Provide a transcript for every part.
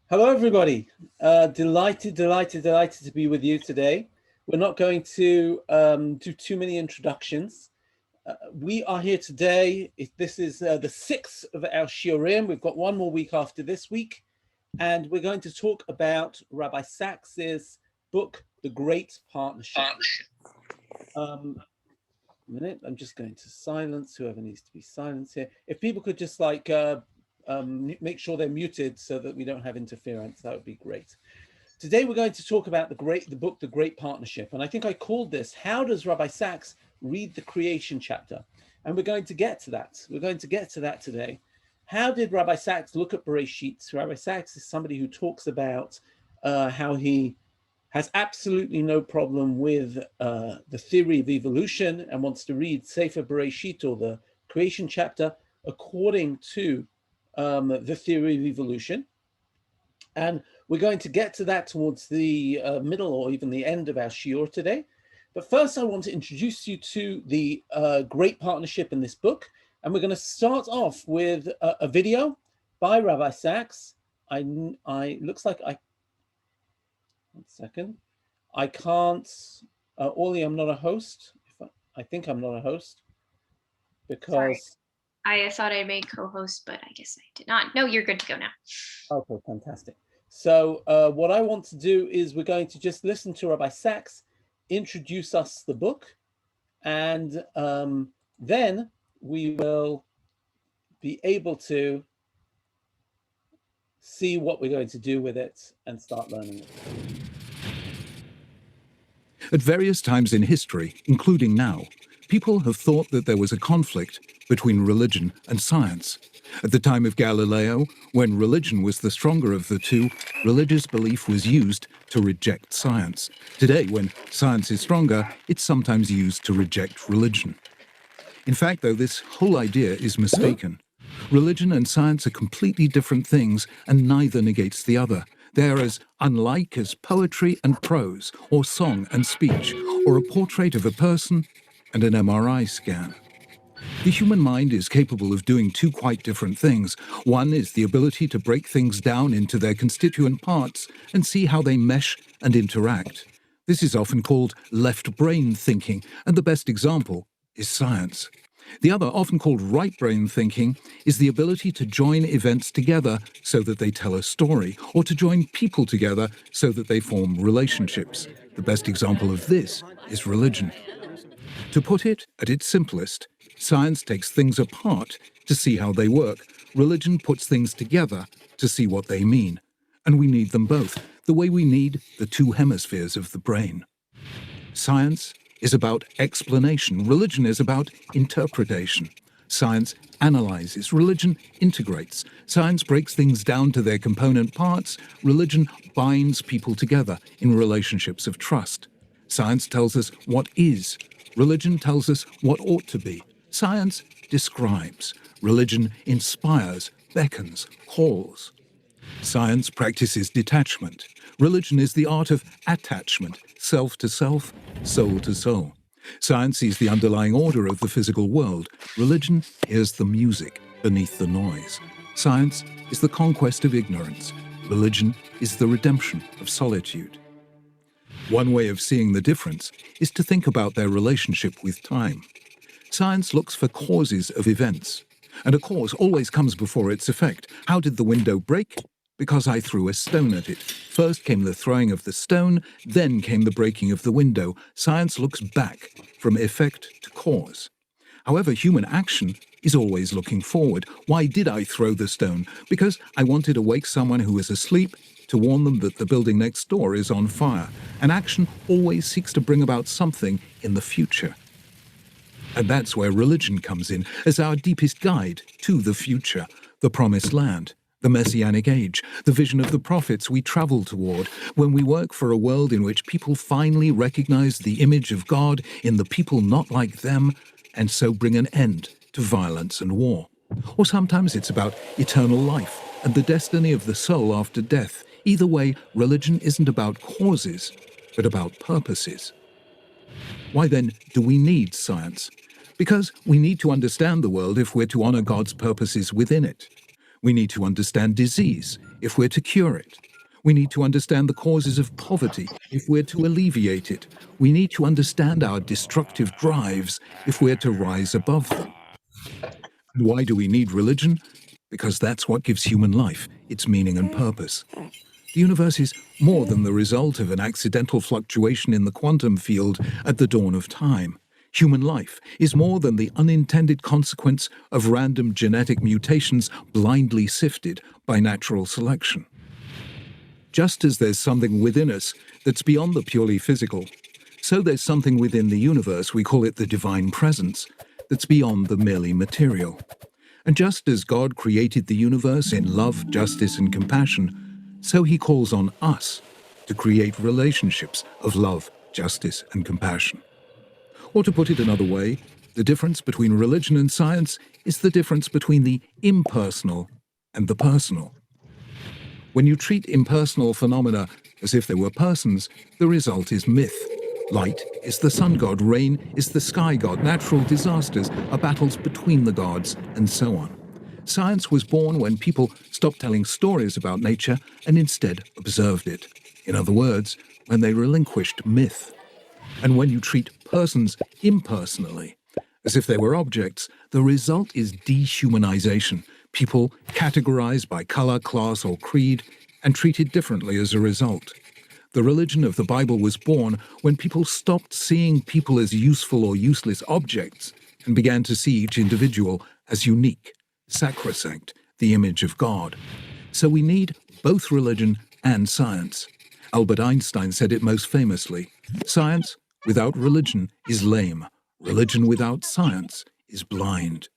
Hello, everybody. Delighted to be with you today. We're not going to do too many introductions. We are here today. This is the sixth of our Shiurim. We've got one more week after this week, and we're going to talk about Rabbi Sacks's book, The Great Partnership. A minute, I'm just going to silence whoever needs to be silenced here. If people could just make sure they're muted so that we don't have interference, that would be great. Today we're going to talk about the book, The Great Partnership. And I think I called this, How Does Rabbi Sacks Read the Creation Chapter? And we're going to get to that. We're going to get to that today. How did Rabbi Sacks look at Bereshit? Rabbi Sacks is somebody who talks about how he has absolutely no problem with the theory of evolution and wants to read Sefer Bereshit, or the creation chapter, according to the theory of evolution. And we're going to get to that towards the middle or even the end of our shiur today. But first, I want to introduce you to the great partnership in this book. And we're going to start off with a video by Rabbi Sacks. Looks like one second. I can't, Orly, I'm not a host. I think I'm not a host because... Sorry. I thought I made co-host, but I guess I did not. No, you're good to go now. Okay, fantastic. So what I want to do is we're going to just listen to Rabbi Sacks introduce us the book, and then we will be able to see what we're going to do with it and start learning it. At various times in history, including now, people have thought that there was a conflict between religion and science. At the time of Galileo, when religion was the stronger of the two, religious belief was used to reject science. Today, when science is stronger, it's sometimes used to reject religion. In fact, though, this whole idea is mistaken. Religion and science are completely different things, and neither negates the other. They're as unlike as poetry and prose, or song and speech, or a portrait of a person and an MRI scan. The human mind is capable of doing two quite different things. One is the ability to break things down into their constituent parts and see how they mesh and interact. This is often called left brain thinking, and the best example is science. The other, often called right brain thinking, is the ability to join events together so that they tell a story, or to join people together so that they form relationships. The best example of this is religion. To put it at its simplest, science takes things apart to see how they work. Religion puts things together to see what they mean. And we need them both, the way we need the two hemispheres of the brain. Science is about explanation. Religion is about interpretation. Science analyzes. Religion integrates. Science breaks things down to their component parts. Religion binds people together in relationships of trust. Science tells us what is. Religion tells us what ought to be. Science describes. Religion inspires, beckons, calls. Science practices detachment. Religion is the art of attachment, self to self, soul to soul. Science sees the underlying order of the physical world. Religion hears the music beneath the noise. Science is the conquest of ignorance. Religion is the redemption of solitude. One way of seeing the difference is to think about their relationship with time. Science looks for causes of events, and a cause always comes before its effect. How did the window break? Because I threw a stone at it. First came the throwing of the stone, then came the breaking of the window. Science looks back from effect to cause. However, human action is always looking forward. Why did I throw the stone? Because I wanted to wake someone who was asleep, to warn them that the building next door is on fire. An action always seeks to bring about something in the future. And that's where religion comes in, as our deepest guide to the future, the promised land, the messianic age, the vision of the prophets we travel toward, when we work for a world in which people finally recognize the image of God in the people not like them, and so bring an end to violence and war. Or sometimes it's about eternal life and the destiny of the soul after death. Either way, religion isn't about causes, but about purposes. Why then do we need science? Because we need to understand the world if we're to honor God's purposes within it. We need to understand disease if we're to cure it. We need to understand the causes of poverty if we're to alleviate it. We need to understand our destructive drives if we're to rise above them. And why do we need religion? Because that's what gives human life its meaning and purpose. The universe is more than the result of an accidental fluctuation in the quantum field at the dawn of time. Human life is more than the unintended consequence of random genetic mutations blindly sifted by natural selection. Just as there's something within us that's beyond the purely physical, so there's something within the universe, we call it the divine presence, that's beyond the merely material. And just as God created the universe in love, justice, and compassion, so he calls on us to create relationships of love, justice, and compassion. Or to put it another way, the difference between religion and science is the difference between the impersonal and the personal. When you treat impersonal phenomena as if they were persons, the result is myth. Light is the sun god, rain is the sky god, natural disasters are battles between the gods, and so on. Science was born when people stopped telling stories about nature and instead observed it. In other words, when they relinquished myth. And when you treat persons impersonally, as if they were objects, the result is dehumanization. People categorized by color, class, or creed, and treated differently as a result. The religion of the Bible was born when people stopped seeing people as useful or useless objects and began to see each individual as unique, sacrosanct, the image of God. So we need both religion and science. Albert Einstein said it most famously: science without religion is lame. Religion without science is blind.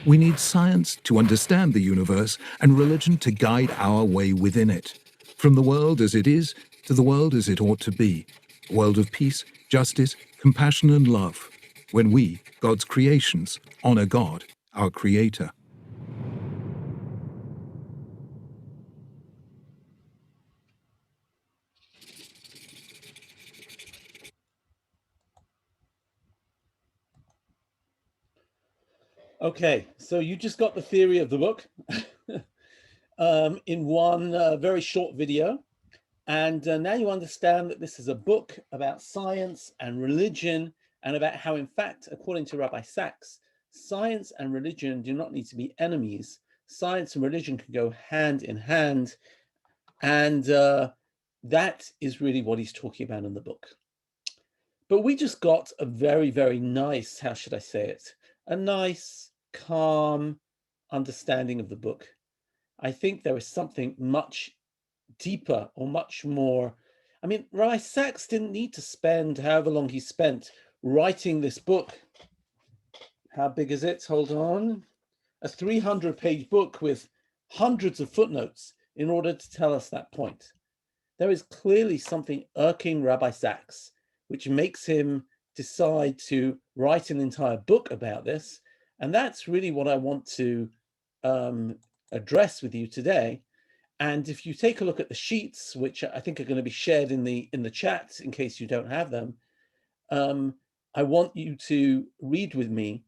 We need science to understand the universe and religion to guide our way within it, from the world as it is to the world as it ought to be, a world of peace, justice, compassion, and love, when we, God's creations, honor God, our Creator. Okay, so you just got the theory of the book in one very short video. And now you understand that this is a book about science and religion, and about how, in fact, according to Rabbi Sachs, science and religion do not need to be enemies. Science and religion can go hand in hand. And that is really what he's talking about in the book. But we just got a very, very nice, how should I say it? A nice, calm understanding of the book. I think there is something much deeper or much more. I mean, Rabbi Sachs didn't need to spend however long he spent writing this book. How big is it? Hold on. A 300-page book with hundreds of footnotes in order to tell us that point. There is clearly something irking Rabbi Sachs, which makes him decide to write an entire book about this. And that's really what I want to address with you today. And if you take a look at the sheets, which I think are going to be shared in the chat in case you don't have them, I want you to read with me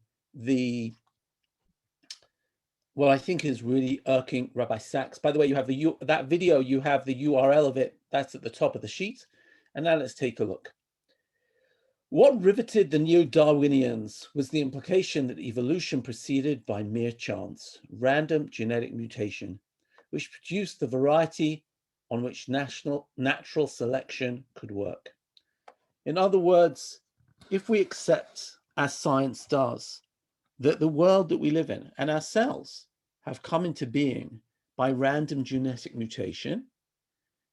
what I think is really irking Rabbi Sachs. By the way, you have that video, you have the URL of it, that's at the top of the sheet. And now let's take a look. What riveted the neo-Darwinians was the implication that evolution proceeded by mere chance, random genetic mutation, which produced the variety on which natural selection could work. In other words, if we accept, as science does, that the world that we live in and ourselves have come into being by random genetic mutation,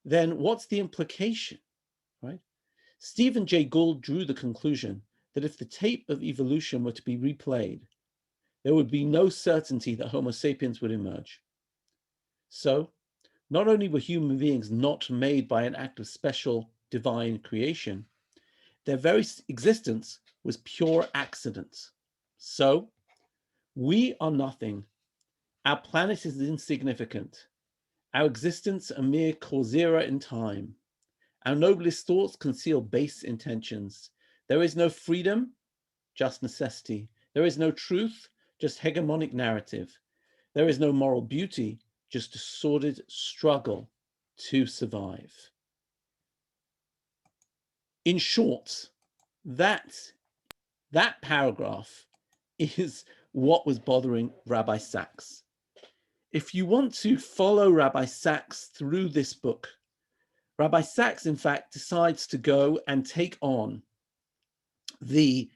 then what's the implication, right? Stephen Jay Gould drew the conclusion that if the tape of evolution were to be replayed, there would be no certainty that Homo sapiens would emerge. So, not only were human beings not made by an act of special divine creation, their very existence was pure accident. So, we are nothing. Our planet is insignificant. Our existence a mere causera in time. Our noblest thoughts conceal base intentions. There is no freedom, just necessity. There is no truth, just hegemonic narrative. There is no moral beauty, just a sordid struggle to survive. In short, that paragraph is what was bothering Rabbi Sachs. If you want to follow Rabbi Sachs through this book, Rabbi Sachs, in fact, decides to go and take on the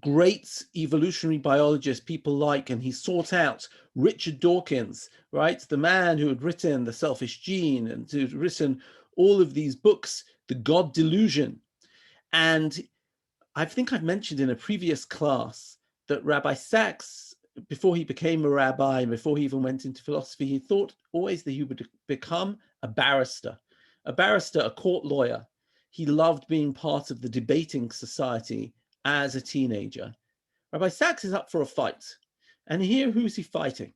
great evolutionary biologists, people like, and he sought out Richard Dawkins, right? The man who had written The Selfish Gene and who'd written all of these books, The God Delusion. And I think I've mentioned in a previous class that Rabbi Sachs, before he became a rabbi and before he even went into philosophy, he thought always that he would become a barrister, a court lawyer. He loved being part of the debating society as a teenager. Rabbi Sachs is up for a fight. And here, who's he fighting?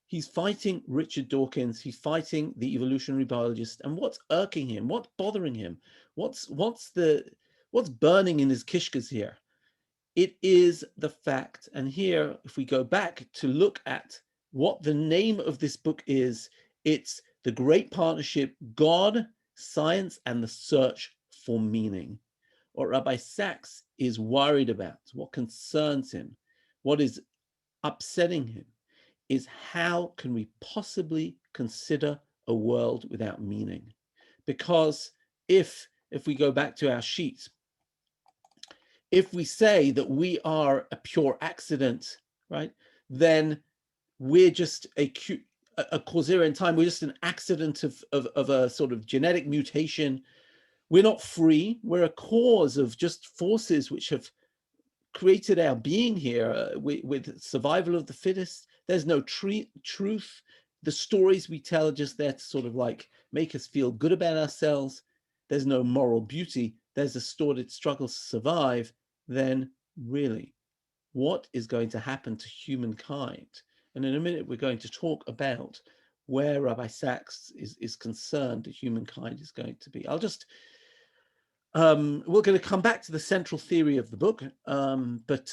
He's fighting Richard Dawkins. He's fighting the evolutionary biologist. And what's irking him? What's bothering him? What's burning in his kishkas here? It is the fact, and here, if we go back to look at what the name of this book is, it's The Great Partnership, God, Science, and the Search for Meaning. What Rabbi Sachs is worried about, what concerns him, what is upsetting him, is how can we possibly consider a world without meaning? Because if we go back to our sheet, if we say that we are a pure accident, right, then we're just a cause in time. We're just an accident of a sort of genetic mutation. We're not free. We're a cause of just forces which have created our being here with survival of the fittest. There's no truth. The stories we tell are just there to sort of like make us feel good about ourselves. There's no moral beauty. There's a sordid struggle to survive. Then really, what is going to happen to humankind? And in a minute, we're going to talk about where Rabbi Sachs is concerned that humankind is going to be. I'll just, we're going to come back to the central theory of the book, but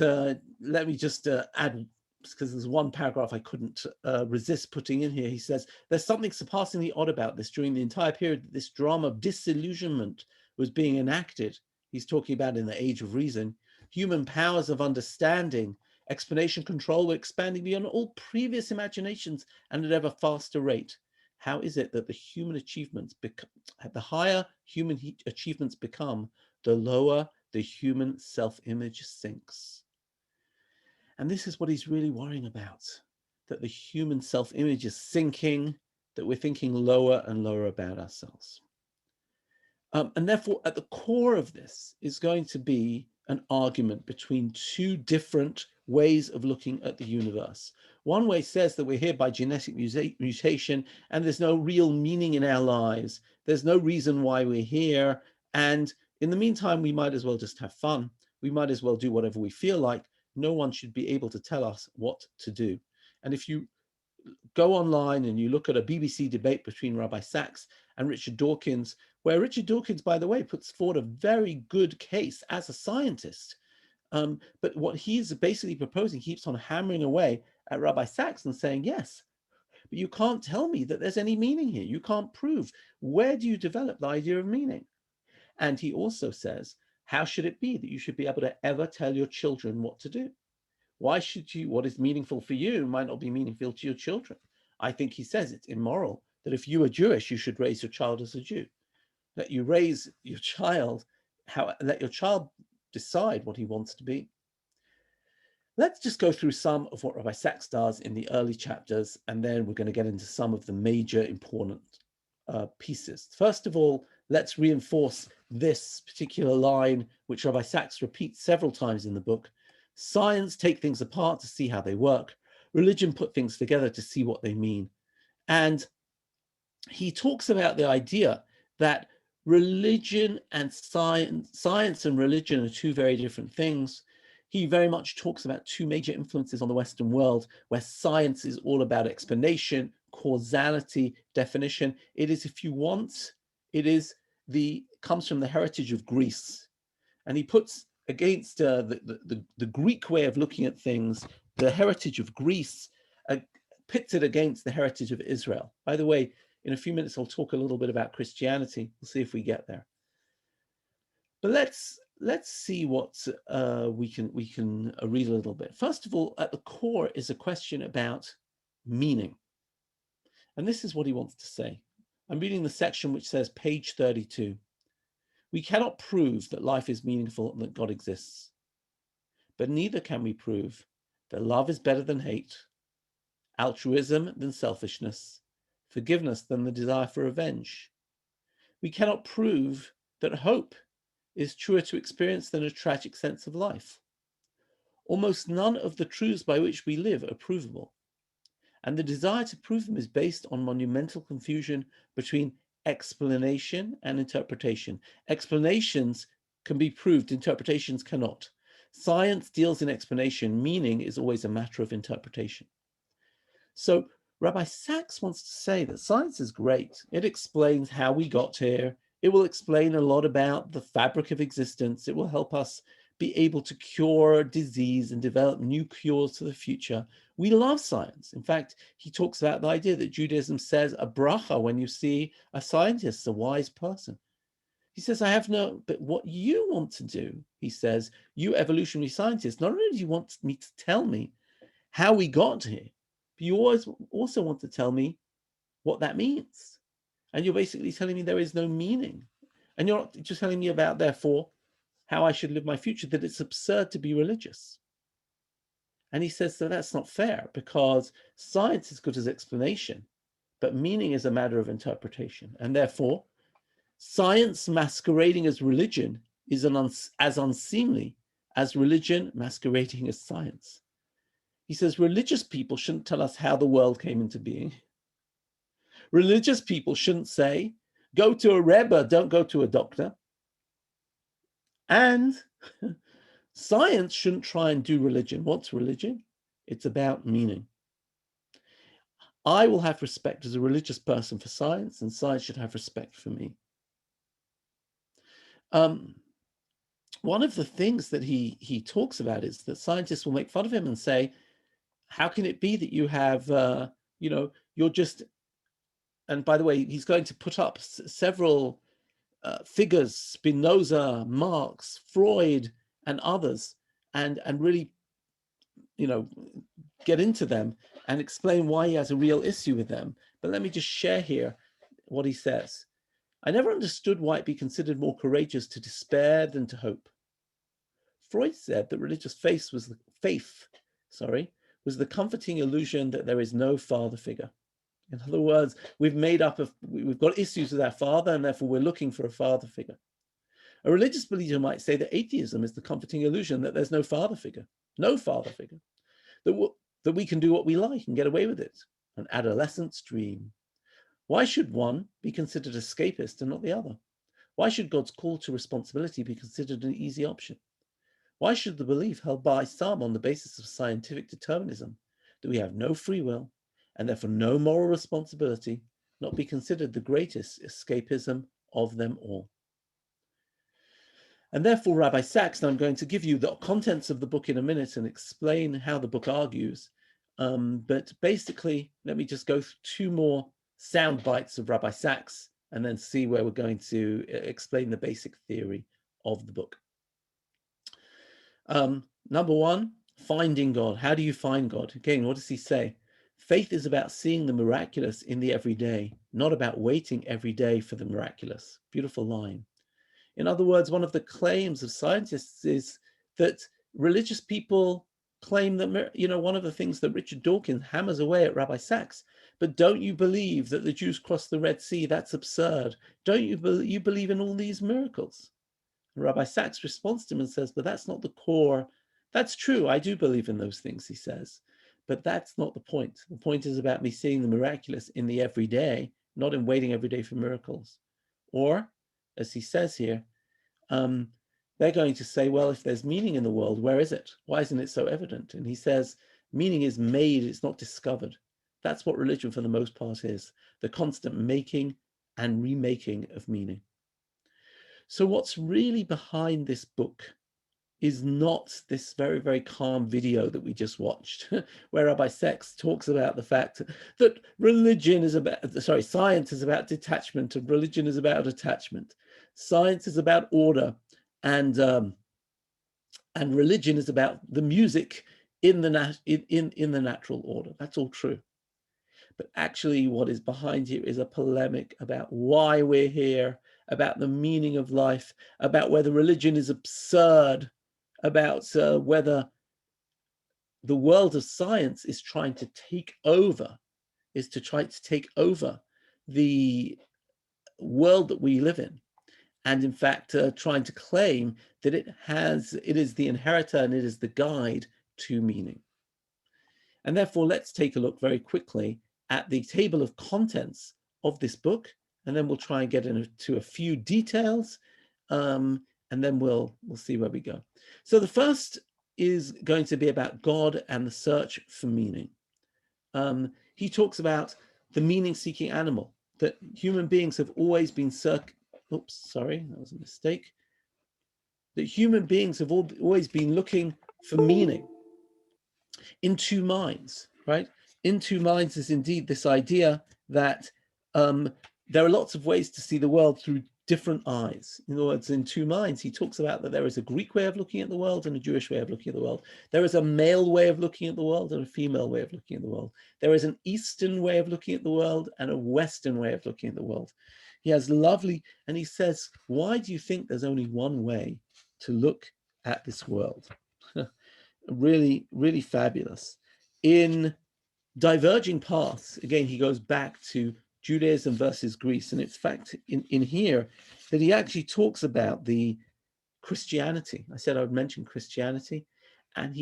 let me just add, because there's one paragraph I couldn't resist putting in here. He says, there's something surpassingly odd about this. During the entire period that this drama of disillusionment was being enacted, he's talking about in the Age of Reason, human powers of understanding, explanation, control were expanding beyond all previous imaginations and at ever faster rate. How is it that the human achievements the higher human achievements become, the lower the human self-image sinks? And this is what he's really worrying about, that the human self-image is sinking, that we're thinking lower and lower about ourselves. And therefore, at the core of this is going to be an argument between two different ways of looking at the universe. One way says that we're here by genetic mutation and there's no real meaning in our lives. There's no reason why we're here. And in the meantime, we might as well just have fun. We might as well do whatever we feel like. No one should be able to tell us what to do. And if you go online and you look at a BBC debate between Rabbi Sachs and Richard Dawkins, where Richard Dawkins, by the way, puts forward a very good case as a scientist. But what he's basically proposing, keeps on hammering away at Rabbi Sachs and saying, yes, but you can't tell me that there's any meaning here. You can't prove. Where do you develop the idea of meaning? And he also says, how should it be that you should be able to ever tell your children what to do? Why should you, what is meaningful for you might not be meaningful to your children. I think he says it's immoral that if you are Jewish, you should raise your child as a Jew. That you raise your child, let your child decide what he wants to be. Let's just go through some of what Rabbi Sachs does in the early chapters, and then we're going to get into some of the major important pieces. First of all, let's reinforce this particular line, which Rabbi Sachs repeats several times in the book. Science take things apart to see how they work. Religion put things together to see what they mean. And he talks about the idea that religion and science and religion are two very different things. He very much talks about two major influences on the Western world, where science is all about explanation, causality, definition. It is, if you want, comes from the heritage of Greece. And he puts against the Greek way of looking at things, the heritage of Greece, pits it against the heritage of Israel. By the way, in a few minutes, I'll talk a little bit about Christianity. We'll see if we get there. But let's see what we can read a little bit. First of all, at the core is a question about meaning. And this is what he wants to say. I'm reading the section which says, page 32. We cannot prove that life is meaningful and that God exists. But neither can we prove that love is better than hate, altruism than selfishness, forgiveness than the desire for revenge. We cannot prove that hope is truer to experience than a tragic sense of life. Almost none of the truths by which we live are provable, and the desire to prove them is based on monumental confusion between explanation and interpretation. Explanations can be proved, interpretations cannot. Science deals in explanation, meaning is always a matter of interpretation. So Rabbi Sachs wants to say that science is great. It explains how we got here. It will explain a lot about the fabric of existence. It will help us be able to cure disease and develop new cures for the future. We love science. In fact, he talks about the idea that Judaism says a bracha when you see a scientist, a wise person. He says, but what you want to do, he says, you evolutionary scientists, not only do you want me to tell me how we got here, but you always also want to tell me what that means. And you're basically telling me there is no meaning. And you're not just telling me about, therefore, how I should live my future, that it's absurd to be religious. And he says that that's not fair, because science is good as explanation, but meaning is a matter of interpretation. And therefore, science masquerading as religion is as unseemly as religion masquerading as science. He says religious people shouldn't tell us how the world came into being. Religious people shouldn't say, go to a Rebbe, don't go to a doctor. And science shouldn't try and do religion. What's religion? It's about meaning. I will have respect as a religious person for science, and science should have respect for me. One of the things that he talks about is that scientists will make fun of him and say, how can it be that you have, you're just, and by the way, he's going to put up several figures, Spinoza, Marx, Freud, and others, and really, get into them and explain why he has a real issue with them. But let me just share here what he says. I never understood why it be considered more courageous to despair than to hope. Freud said that religious faith was the comforting illusion that there is no father figure. In other words, we've got issues with our father, and therefore we're looking for a father figure. A religious believer might say that atheism is the comforting illusion that there's no father figure, that we can do what we like and get away with it, an adolescent's dream. Why should one be considered escapist and not the other? Why should God's call to responsibility be considered an easy option? Why should the belief held by some on the basis of scientific determinism that we have no free will and therefore no moral responsibility not be considered the greatest escapism of them all? And therefore, Rabbi Sachs, and I'm going to give you the contents of the book in a minute and explain how the book argues. But basically, let me just go through two more sound bites of Rabbi Sachs and then see where we're going to explain the basic theory of the book. Number one, finding God. How do you find God? Again, what does he say? Faith is about seeing the miraculous in the everyday, not about waiting every day for the miraculous. Beautiful line. In other words, one of the claims of scientists is that religious people claim that, one of the things that Richard Dawkins hammers away at Rabbi Sachs, but don't you believe that the Jews crossed the Red Sea? That's absurd. Don't you believe in all these miracles? And Rabbi Sachs responds to him and says, but that's not the core. That's true. I do believe in those things, he says, but that's not the point. The point is about me seeing the miraculous in the everyday, not in waiting every day for miracles. Or, as he says here, they're going to say, well, if there's meaning in the world, where is it? Why isn't it so evident? And he says, meaning is made, it's not discovered. That's what religion for the most part is, the constant making and remaking of meaning. So what's really behind this book is not this very, very calm video that we just watched, where Rabbi Sachs talks about the fact that science is about detachment and religion is about attachment. Science is about order, and religion is about the music in the natural order. That's all true. But actually what is behind here is a polemic about why we're here, about the meaning of life, about whether religion is absurd, about whether the world of science is trying to take over, the world that we live in. And in fact, trying to claim that it is the inheritor and it is the guide to meaning. And therefore, let's take a look very quickly at the table of contents of this book, and then we'll try and get into a few details, and then we'll see where we go. So the first is going to be about God and the search for meaning. He talks about the meaning-seeking animal, that human beings have always been oops, sorry, that was a mistake. That human beings have always been looking for meaning in two minds, right? In two minds is indeed this idea that there are lots of ways to see the world through different eyes. In other words, in two minds, he talks about that there is a Greek way of looking at the world and a Jewish way of looking at the world. There is a male way of looking at the world and a female way of looking at the world. There is an Eastern way of looking at the world and a Western way of looking at the world. He has lovely, and he says, why do you think there's only one way to look at this world? Really, really fabulous. In Diverging Paths, again, he goes back to Judaism versus Greece. And it's fact in here that he actually talks about the Christianity. I said I would mention Christianity. And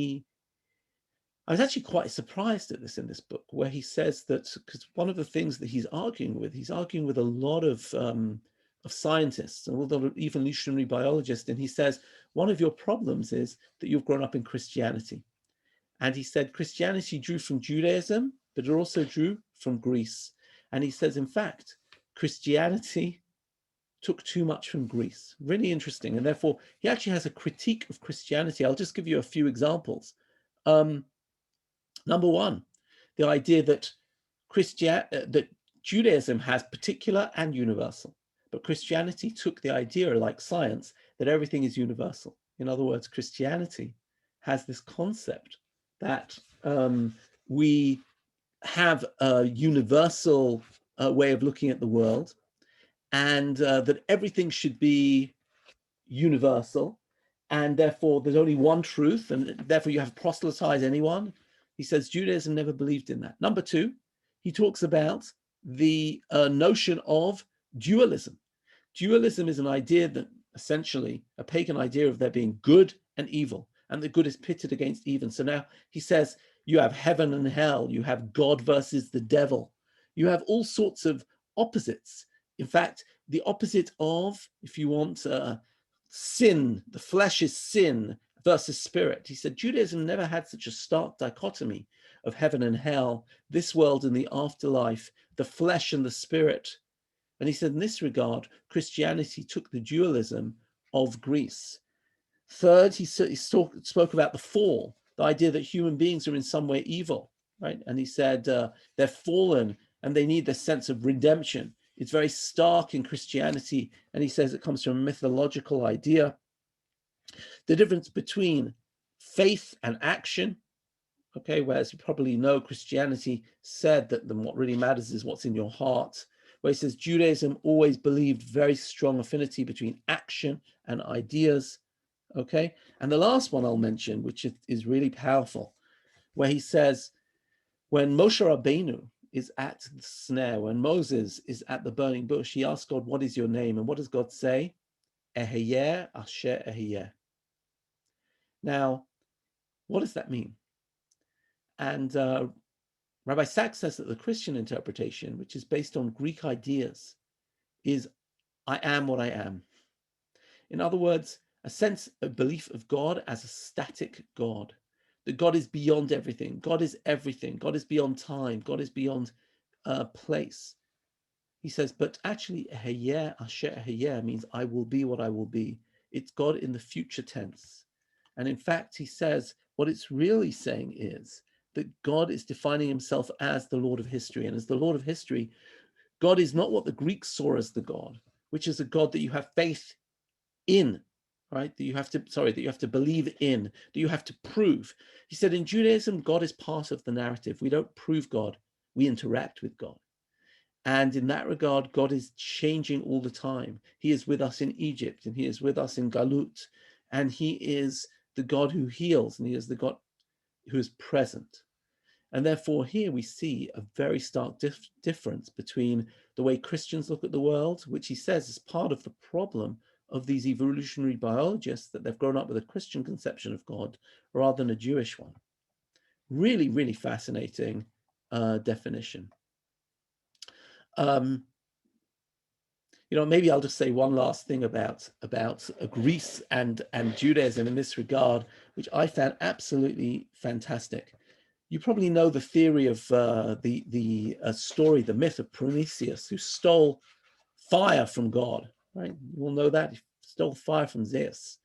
I was actually quite surprised at this in this book, where he says that, because one of the things that he's arguing with a lot of scientists and a lot of evolutionary biologists. And he says, one of your problems is that you've grown up in Christianity. And he said Christianity drew from Judaism, but it also drew from Greece. And he says, in fact, Christianity took too much from Greece. Really interesting. And therefore, he actually has a critique of Christianity. I'll just give you a few examples. Number one, the idea that Judaism has particular and universal, but Christianity took the idea, like science, that everything is universal. In other words, Christianity has this concept that we have a universal way of looking at the world, and that everything should be universal, and therefore there's only one truth, and therefore you have to proselytize anyone. He says Judaism never believed in that. Number two, he talks about the notion of dualism. Dualism is an idea that essentially a pagan idea of there being good and evil, and the good is pitted against evil. So now he says you have heaven and hell, you have God versus the devil, you have all sorts of opposites. In fact, the opposite of, if you want, sin, the flesh is sin versus spirit. He said Judaism never had such a stark dichotomy of heaven and hell, this world and the afterlife, the flesh and the spirit. And he said in this regard, Christianity took the dualism of Greece. Third, he spoke about the fall, the idea that human beings are in some way evil, right? And he said they're fallen and they need this sense of redemption. It's very stark in Christianity, and he says it comes from a mythological idea. The difference between faith and action, okay, whereas you probably know Christianity said that what really matters is what's in your heart, where he says Judaism always believed very strong affinity between action and ideas, okay? And the last one I'll mention, which is really powerful, where he says, when Moshe Rabbeinu is at the snare, when Moses is at the burning bush, he asks God, what is your name? And what does God say? Eheyeh Asher Eheyeh. Now, what does that mean? And Rabbi Sachs says that the Christian interpretation, which is based on Greek ideas, is I am what I am. In other words, a sense of belief of God as a static God, that God is beyond everything. God is everything. God is beyond time. God is beyond place. He says, but actually, Eheyeh Asher Eheyeh means I will be what I will be. It's God in the future tense. And in fact, he says what it's really saying is that God is defining himself as the Lord of history. And as the Lord of history, God is not what the Greeks saw as the God, which is a God that you have faith in, right? That you have to believe in, that you have to prove. He said in Judaism, God is part of the narrative. We don't prove God, we interact with God. And in that regard, God is changing all the time. He is with us in Egypt, and he is with us in Galut, and he is the God who heals, and he is the God who is present. And therefore here we see a very stark difference between the way Christians look at the world, which he says is part of the problem of these evolutionary biologists, that they've grown up with a Christian conception of God rather than a Jewish one. Really, really fascinating definition. Maybe I'll just say one last thing about Greece and Judaism in this regard, which I found absolutely fantastic. You probably know the theory of the story, the myth of Prometheus, who stole fire from God, right? You all know that. He stole fire from Zeus.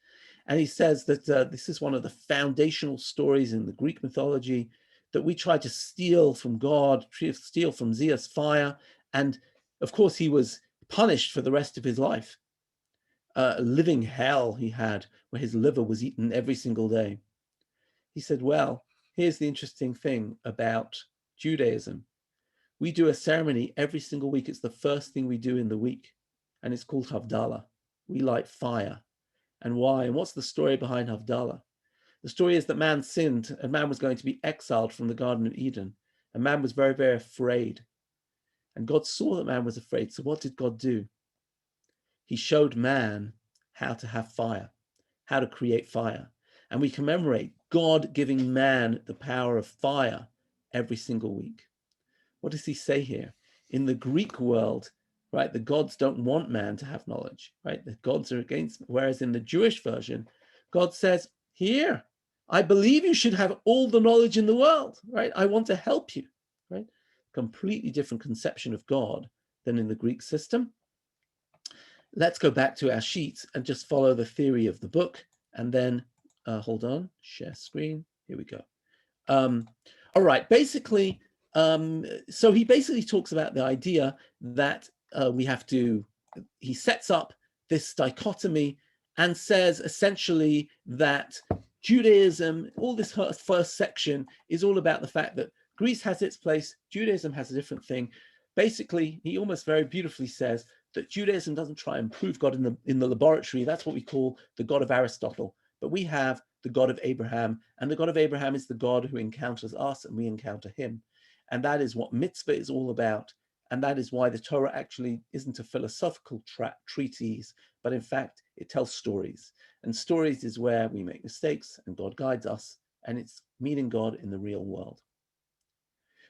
And he says that this is one of the foundational stories in the Greek mythology, that we try to steal from God, steal from Zeus fire. And of course, he was punished for the rest of his life. A living hell he had, where his liver was eaten every single day. He said, well, here's the interesting thing about Judaism. We do a ceremony every single week. It's the first thing we do in the week, and it's called Havdalah. We light fire. And why? And what's the story behind Havdalah? The story is that man sinned, and man was going to be exiled from the Garden of Eden. And man was very, very afraid. And God saw that man was afraid. So what did God do? He showed man how to have fire, how to create fire. And we commemorate God giving man the power of fire every single week. What does he say here? In the Greek world, right, the gods don't want man to have knowledge, right? The gods are against, whereas in the Jewish version, God says, here, I believe you should have all the knowledge in the world, right? I want to help you, right? Completely different conception of God than in the Greek system. Let's go back to our sheets and just follow the theory of the book. And then, hold on, share screen. Here we go. All right, basically, so he basically talks about the idea that he sets up this dichotomy and says essentially that Judaism, all this first section is all about the fact that Greece has its place, Judaism has a different thing. Basically, he almost very beautifully says that Judaism doesn't try and prove God in the laboratory. That's what we call the God of Aristotle. But we have the God of Abraham, and the God of Abraham is the God who encounters us and we encounter him. And that is what mitzvah is all about. And that is why the Torah actually isn't a philosophical treatise, but in fact, it tells stories. And stories is where we make mistakes and God guides us, and it's meeting God in the real world.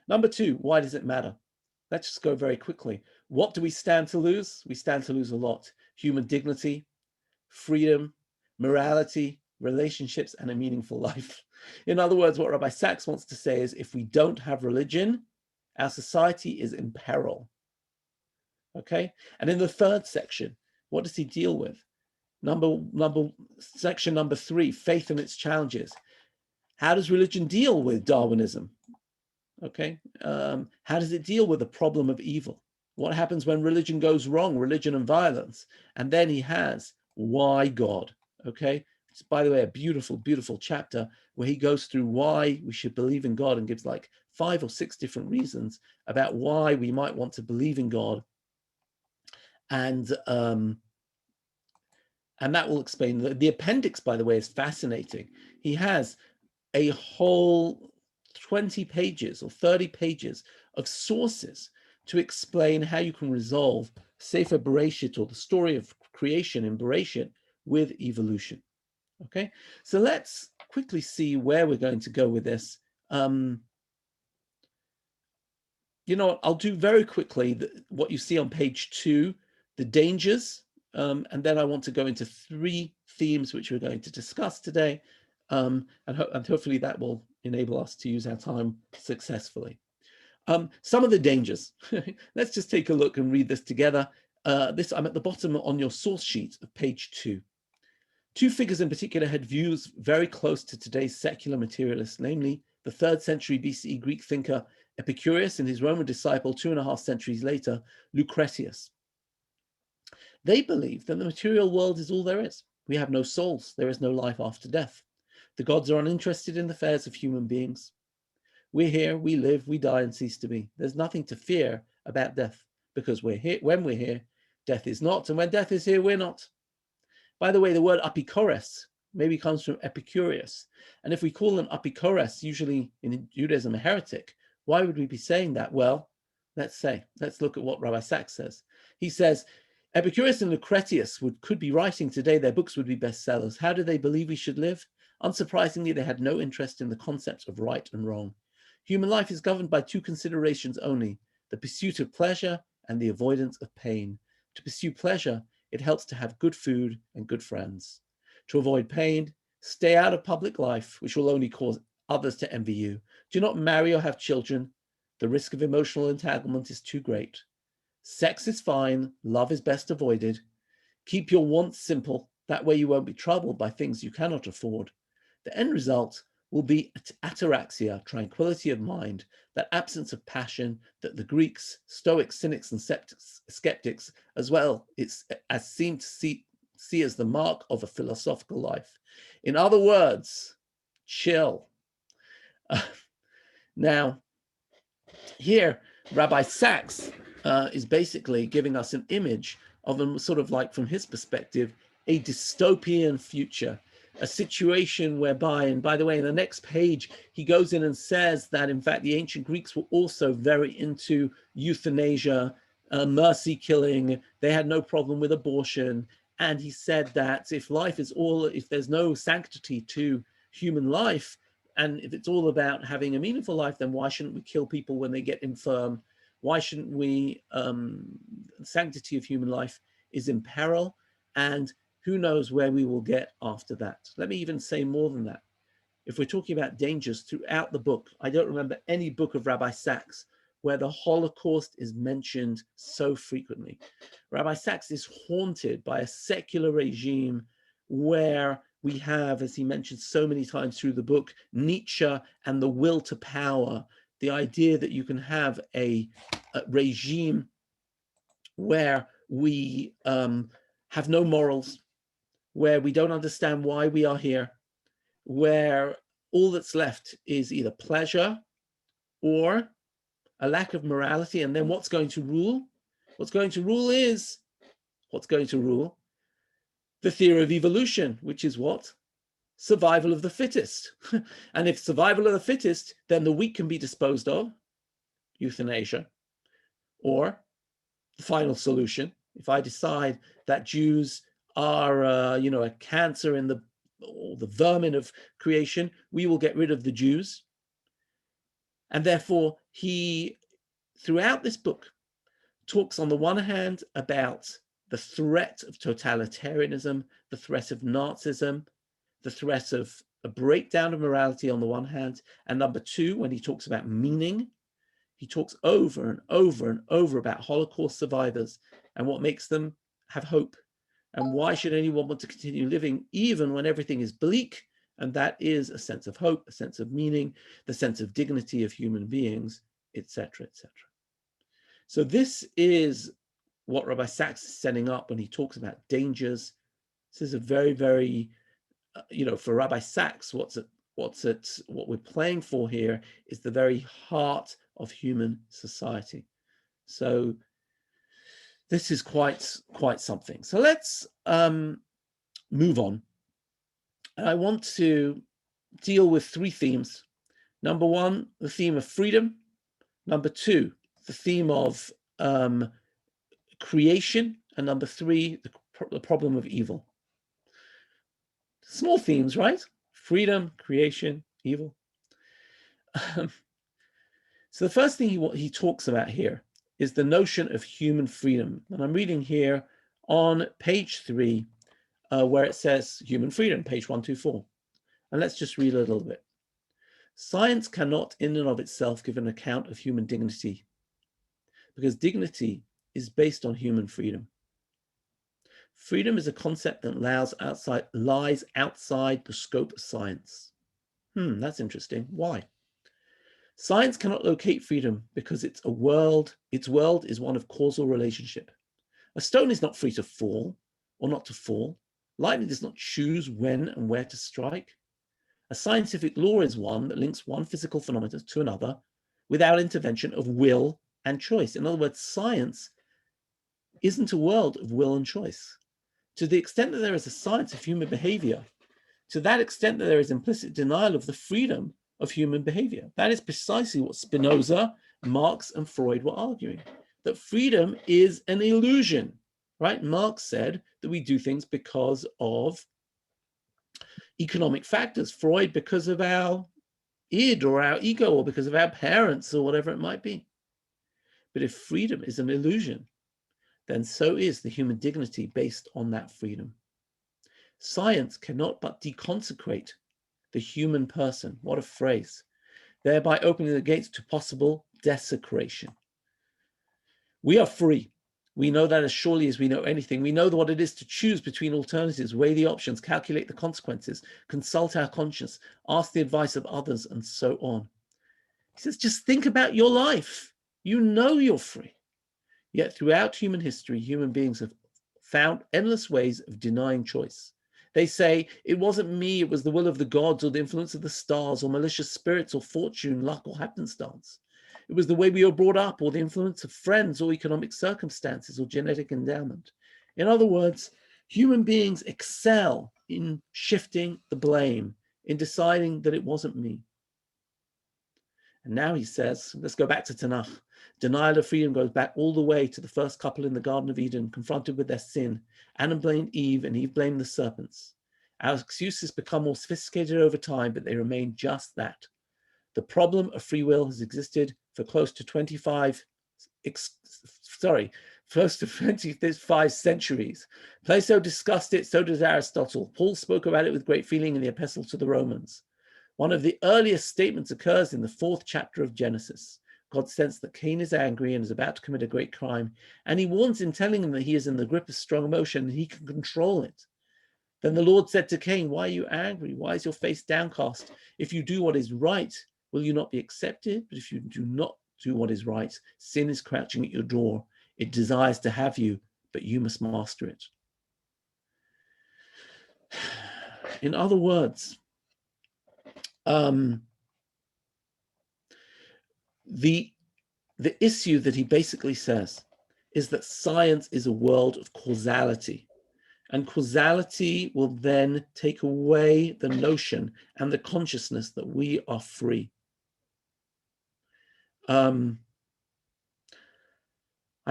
Number two, why does it matter? Let's just go very quickly. What do we stand to lose? We stand to lose a lot. Human dignity, freedom, morality, relationships, and a meaningful life. In other words, what Rabbi Sachs wants to say is, if we don't have religion, our society is in peril. Okay? And in the third section, what does he deal with? Section number 3, faith and its challenges. How does religion deal with Darwinism? Okay? How does it deal with the problem of evil? What happens when religion goes wrong, religion and violence? And then he has why God, okay? It's, by the way, a beautiful, beautiful chapter where he goes through why we should believe in God and gives like 5 or 6 different reasons about why we might want to believe in God. And that will explain. The appendix, by the way, is fascinating. He has a whole 20 pages or 30 pages of sources to explain how you can resolve Sefer Bereshit, or the story of creation in Bereshit, with evolution. Okay, so let's quickly see where we're going to go with this. You know what, I'll do very quickly what you see on page 2, the dangers, and then I want to go into 3 themes which we're going to discuss today, and hopefully that will enable us to use our time successfully. Some of the dangers. Let's just take a look and read this together. I'm at the bottom on your source sheet of page 2. Two figures in particular had views very close to today's secular materialists, namely the 3rd century BCE Greek thinker Epicurus and his Roman disciple 2.5 centuries later, Lucretius. They believe that the material world is all there is. We have no souls. There is no life after death. The gods are uninterested in the affairs of human beings. We're here, we live, we die and cease to be. There's nothing to fear about death because we're here. When we're here, death is not. And when death is here, we're not. By the way, the word Epicurus maybe comes from Epicurus. And if we call them Epicurus, usually in Judaism, a heretic, why would we be saying that? Well, let's look at what Rabbi Sachs says. He says, Epicurus and Lucretius could be writing today, their books would be bestsellers. How do they believe we should live? Unsurprisingly, they had no interest in the concepts of right and wrong. Human life is governed by 2 considerations only, the pursuit of pleasure and the avoidance of pain. To pursue pleasure, it helps to have good food and good friends. To avoid pain, stay out of public life, which will only cause others to envy you. Do not marry or have children. The risk of emotional entanglement is too great. Sex is fine, love is best avoided. Keep your wants simple, that way you won't be troubled by things you cannot afford. The end result will be ataraxia, tranquility of mind, that absence of passion that the Greeks, Stoics, Cynics, and skeptics, as well, as seem to see as the mark of a philosophical life. In other words, chill. Now, here, Rabbi Sachs is basically giving us an image of a sort of like, from his perspective, a dystopian future, a situation whereby, and by the way, in the next page, he goes in and says that, in fact, the ancient Greeks were also very into euthanasia, mercy killing. They had no problem with abortion. And he said that if there's no sanctity to human life, and if it's all about having a meaningful life, then why shouldn't we kill people when they get infirm? Why shouldn't we, the sanctity of human life is in peril, and who knows where we will get after that. Let me even say more than that. If we're talking about dangers throughout the book, I don't remember any book of Rabbi Sachs where the Holocaust is mentioned so frequently. Rabbi Sachs is haunted by a secular regime where we have, as he mentioned so many times through the book, Nietzsche and the will to power, the idea that you can have a regime where we have no morals, where we don't understand why we are here, where all that's left is either pleasure or a lack of morality. And then what's going to rule? What's going to rule? The theory of evolution, which is what? Survival of the fittest. And if survival of the fittest, then the weak can be disposed of, euthanasia. Or the final solution, if I decide that Jews are, a cancer in the vermin of creation, we will get rid of the Jews. And therefore, he, throughout this book, talks on the one hand about the threat of totalitarianism, the threat of Nazism, the threat of a breakdown of morality on the one hand, and number two, when he talks about meaning, he talks over and over and over about Holocaust survivors and what makes them have hope. And why should anyone want to continue living even when everything is bleak? And that is a sense of hope, a sense of meaning, the sense of dignity of human beings, etc., etc. So this is what Rabbi Sachs is setting up when he talks about dangers. This is a very, very, for Rabbi Sachs, what we're playing for here is the very heart of human society. So this is quite something. So let's move on. And I want to deal with 3 themes. Number 1, the theme of freedom. Number 2, the theme of creation. And number 3, the problem of evil. Small themes, right? Freedom, creation, evil. So the first thing he talks about here is the notion of human freedom. And I'm reading here on page 3, where it says human freedom, page 124. And let's just read a little bit. Science cannot in and of itself give an account of human dignity, because dignity is based on human freedom. Freedom is a concept that lies outside the scope of science. That's interesting. Why? Science cannot locate freedom because its world is one of causal relationship. A stone is not free to fall or not to fall. Lightning does not choose when and where to strike. A scientific law is one that links one physical phenomenon to another without intervention of will and choice. In other words, science isn't a world of will and choice. To the extent that there is a science of human behavior, to that extent that there is implicit denial of the freedom of human behavior. That is precisely what Spinoza, Marx, and Freud were arguing, that freedom is an illusion, right? Marx said that we do things because of economic factors. Freud, because of our id or our ego, or because of our parents, or whatever it might be. But if freedom is an illusion, then so is the human dignity based on that freedom. Science cannot but deconsecrate the human person. What a phrase. Thereby opening the gates to possible desecration. We are free. We know that as surely as we know anything. We know what it is to choose between alternatives, weigh the options, calculate the consequences, consult our conscience, ask the advice of others, and so on. He says, just think about your life. You know you're free. Yet throughout human history, human beings have found endless ways of denying choice. They say, it wasn't me, it was the will of the gods, or the influence of the stars, or malicious spirits, or fortune, luck, or happenstance. It was the way we were brought up, or the influence of friends, or economic circumstances, or genetic endowment. In other words, human beings excel in shifting the blame, in deciding that it wasn't me. And now he says, let's go back to Tanakh. Denial of freedom goes back all the way to the first couple in the Garden of Eden, confronted with their sin. Adam blamed Eve, and Eve blamed the serpents. Our excuses become more sophisticated over time, but they remain just that. The problem of free will has existed for close to 25 centuries. Plato discussed it, so does Aristotle. Paul spoke about it with great feeling in the Epistle to the Romans. One of the earliest statements occurs in the 4th chapter of Genesis. God sensed that Cain is angry and is about to commit a great crime, and he warns him, telling him that he is in the grip of strong emotion and he can control it. Then the Lord said to Cain, why are you angry? Why is your face downcast? If you do what is right, will you not be accepted? But if you do not do what is right, sin is crouching at your door. It desires to have you, but you must master it. In other words, the issue that he basically says is that science is a world of causality, and causality will then take away the notion and the consciousness that we are free. I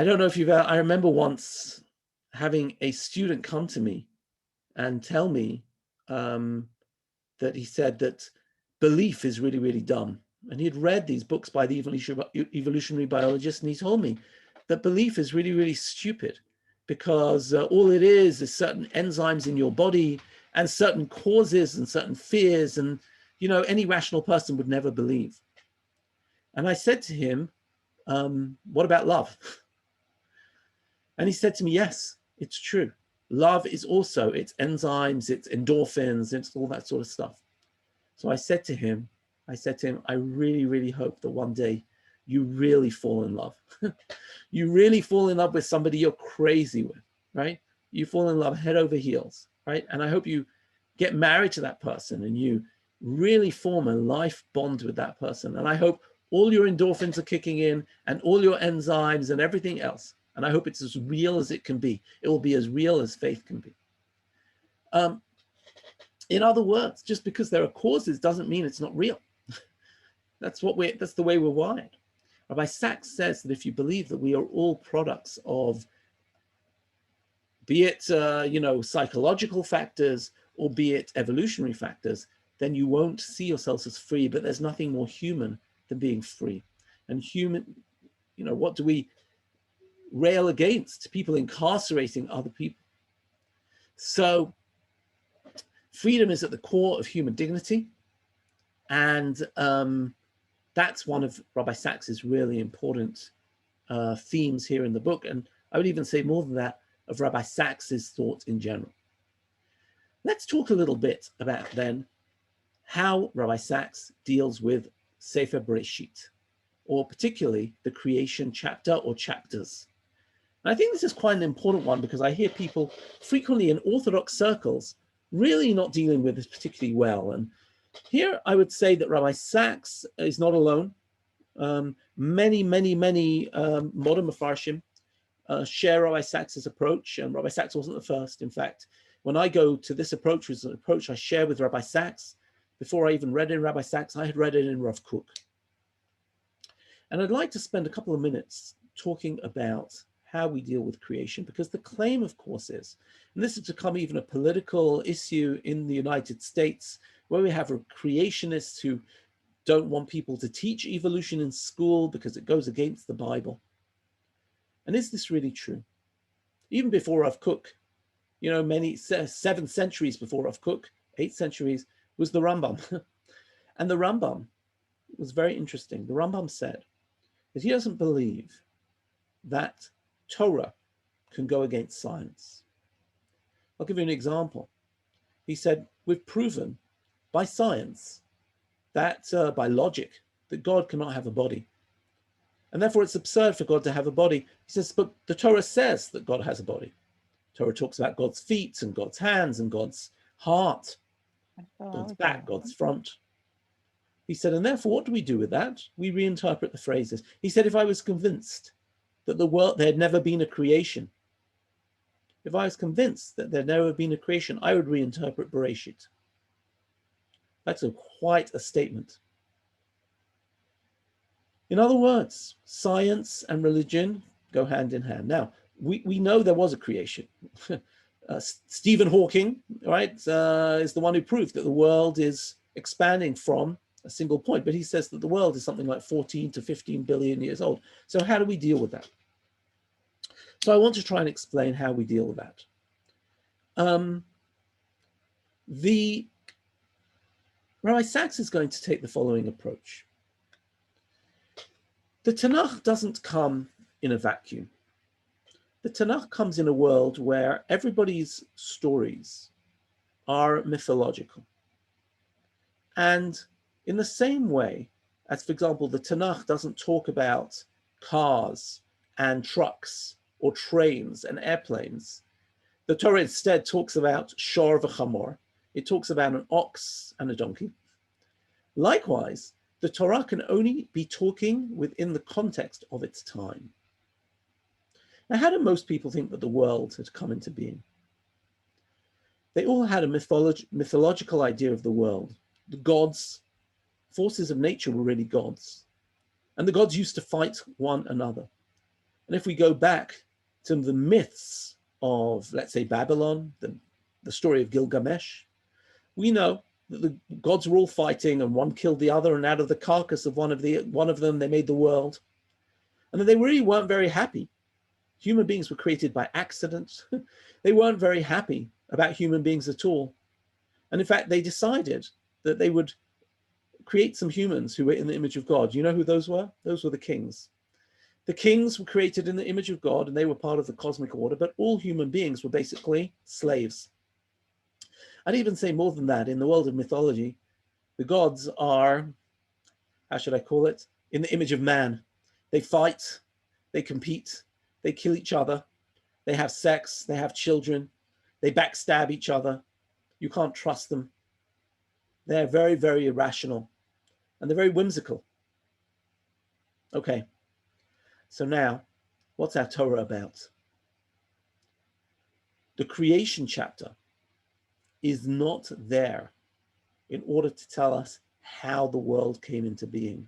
don't know if I remember once having a student come to me and tell me that he said that belief is really, really dumb. And he had read these books by the evolutionary biologist, and he told me that belief is really, really stupid, because all it is certain enzymes in your body and certain causes and certain fears, and any rational person would never believe. And I said to him, what about love? And he said to me, yes, it's true. Love is also, it's enzymes, it's endorphins, it's all that sort of stuff. So I said to him, I really, really hope that one day you really fall in love. You really fall in love with somebody you're crazy with, right? You fall in love head over heels, right? And I hope you get married to that person and you really form a life bond with that person. And I hope all your endorphins are kicking in and all your enzymes and everything else. And I hope it's as real as it can be. It will be as real as faith can be. In other words, just because there are causes doesn't mean it's not real. That's the way we're wired. Rabbi Sachs says that if you believe that we are all products of, be it psychological factors or be it evolutionary factors, then you won't see yourselves as free. But there's nothing more human than being free. And human, what do we rail against? People incarcerating other people. So freedom is at the core of human dignity, and that's one of Rabbi Sachs's really important themes here in the book. And I would even say more than that, of Rabbi Sacks's thought in general. Let's talk a little bit about then how Rabbi Sacks deals with Sefer Bereshit, or particularly the creation chapter or chapters. And I think this is quite an important one because I hear people frequently in Orthodox circles really not dealing with this particularly well. And here I would say that Rabbi Sacks is not alone. Many modern Mefarshim share Rabbi Sacks's approach, and Rabbi Sacks wasn't the first. In fact, when I go to this approach, which is an approach I share with Rabbi Sacks, before I even read it in Rabbi Sacks, I had read it in Rav Kook. And I'd like to spend a couple of minutes talking about how we deal with creation, because the claim, of course, is, and this has become even a political issue in the United States, where we have creationists who don't want people to teach evolution in school because it goes against the Bible. And is this really true? Even before Rav Kook, you know, 7 centuries before Rav Kook, 8 centuries, was the Rambam. And the Rambam was very interesting. The Rambam said that he doesn't believe that Torah can go against science. I'll give you an example. He said, we've proven by science that, by logic, that God cannot have a body. And therefore it's absurd for God to have a body. He says, but the Torah says that God has a body. Torah talks about God's feet and God's hands and God's heart, God's back, God's front. He said, and therefore what do we do with that? We reinterpret the phrases. He said, if I was convinced that the world, there had never been a creation, if I was convinced that there had never been a creation, I would reinterpret Bereshit. That's quite a statement. In other words, science and religion go hand in hand. Now, we know there was a creation. Stephen Hawking, right, is the one who proved that the world is expanding from a single point, but he says that the world is something like 14 to 15 billion years old. So how do we deal with that? So I want to try and explain how we deal with that. Rabbi Sacks is going to take the following approach. The Tanakh doesn't come in a vacuum. The Tanakh comes in a world where everybody's stories are mythological. And in the same way as, for example, the Tanakh doesn't talk about cars and trucks or trains and airplanes, the Torah instead talks about shor v'chamor. It talks about an ox and a donkey. Likewise, the Torah can only be talking within the context of its time. Now, how do most people think that the world had come into being? They all had a mythological idea of the world. The gods, forces of nature were really gods. And the gods used to fight one another. And if we go back to the myths of, let's say, Babylon, the story of Gilgamesh, we know that the gods were all fighting and one killed the other, and out of the carcass of one of them, they made the world. And that they really weren't very happy. Human beings were created by accident. They weren't very happy about human beings at all. And in fact, they decided that they would create some humans who were in the image of God. You know who those were? Those were the kings. The kings were created in the image of God, and they were part of the cosmic order, but all human beings were basically slaves. I'd even say more than that. In the world of mythology, the gods are, how should I call it, in the image of man. They fight, they compete, they kill each other, they have sex, they have children, they backstab each other. You can't trust them. They're very, very irrational, and they're very whimsical. Okay, so now, what's our Torah about? The creation chapter is not there in order to tell us how the world came into being.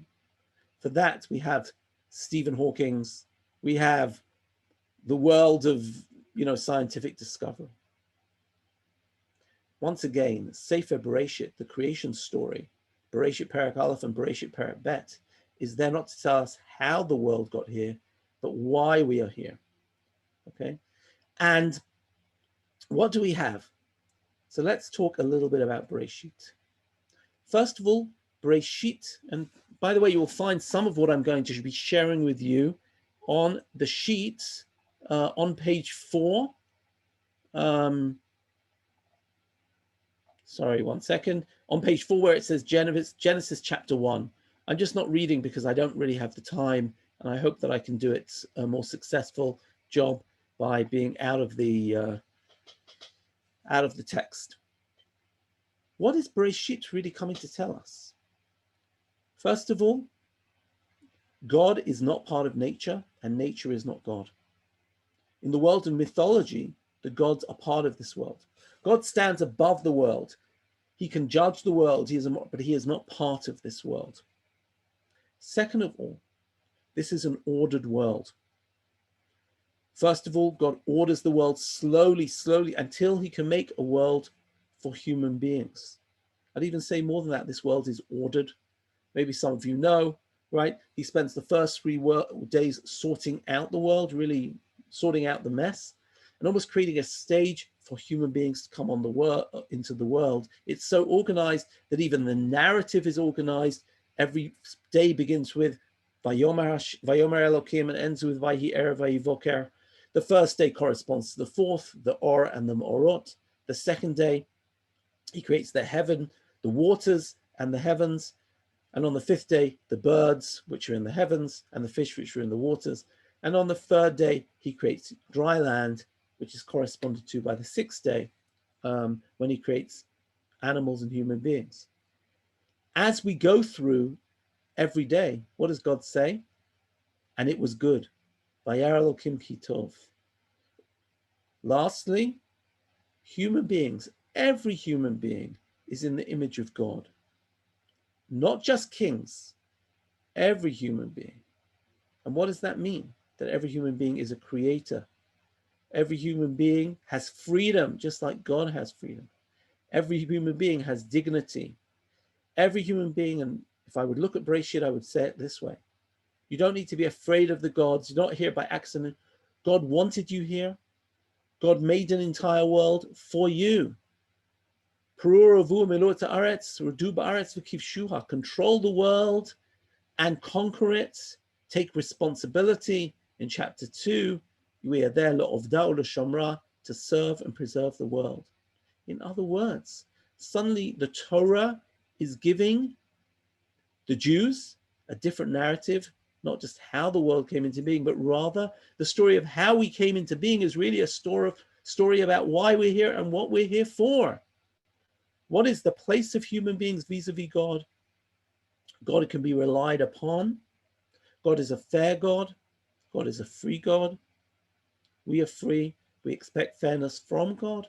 For that, we have Stephen Hawking's, we have the world of, scientific discovery. Once again, Sefer Bereshit, the creation story, Bereshit Perek Aleph and Bereshit Perek Bet, is there not to tell us how the world got here, but why we are here. Okay? And what do we have? So let's talk a little bit about Bereshit. First of all, Bereshit, and by the way, you will find some of what I'm going to be sharing with you on the sheet on page 4 Sorry, 1 second. On page 4, where it says Genesis chapter 1. I'm just not reading because I don't really have the time, and I hope that I can do it a more successful job by being out of the text. What is Bereshit really coming to tell us? First of all, God is not part of nature, and nature is not God. In the world of mythology, the gods are part of this world. God stands above the world. He can judge the world, but he is not part of this world. Second of all, this is an ordered world. First of all, God orders the world slowly until he can make a world for human beings. I'd even say more than that, this world is ordered. Maybe some of you know, right? He spends the first 3 days sorting out the world, really sorting out the mess, and almost creating a stage for human beings to come on into the world. It's so organized that even the narrative is organized. Every day begins with Vayomer Elokim and ends with Vayi Erev Vayi Voker. The first day corresponds to the fourth, the Or and the Morot. The second day, he creates the heaven, the waters and the heavens. And on the 5th day, the birds, which are in the heavens, and the fish, which are in the waters. And on the 3rd day, he creates dry land, which is corresponded to by the 6th day, when he creates animals and human beings. As we go through every day, what does God say? And it was good. Vayar Elokim ki tov. Lastly, human beings, every human being is in the image of God. Not just kings, every human being. And what does that mean? That every human being is a creator. Every human being has freedom, just like God has freedom. Every human being has dignity. Every human being, and if I would look at Bereshit, I would say it this way. You don't need to be afraid of the gods. You're not here by accident. God wanted you here. God made an entire world for you. Control the world and conquer it. Take responsibility. In chapter 2, we are there to serve and preserve the world. In other words, suddenly the Torah is giving the Jews a different narrative, not just how the world came into being, but rather the story of how we came into being is really a story about why we're here and what we're here for. What is the place of human beings vis-a-vis God? God can be relied upon. God is a fair God. God is a free God. We are free. We expect fairness from God.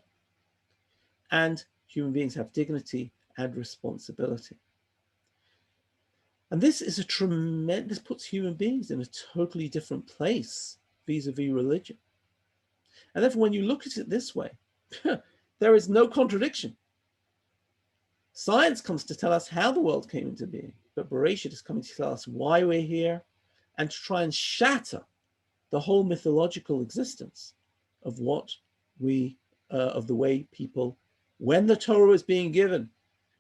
And human beings have dignity and responsibility. And this is this puts human beings in a totally different place vis-a-vis religion. And therefore, when you look at it this way, there is no contradiction. Science comes to tell us how the world came into being, but Bereshit is coming to tell us why we're here and to try and shatter the whole mythological existence of of the way people, when the Torah was being given,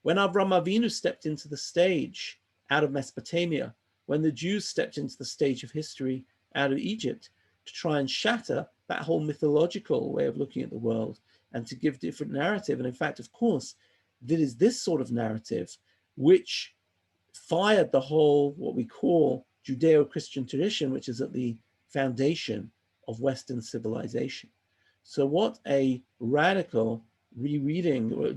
when Avraham Avinu stepped into the stage out of Mesopotamia, when the Jews stepped into the stage of history out of Egypt, to try and shatter that whole mythological way of looking at the world and to give different narrative. And in fact, of course, it is this sort of narrative which fired the whole, what we call Judeo-Christian tradition, which is at the foundation of Western civilization. So what a radical rereading, or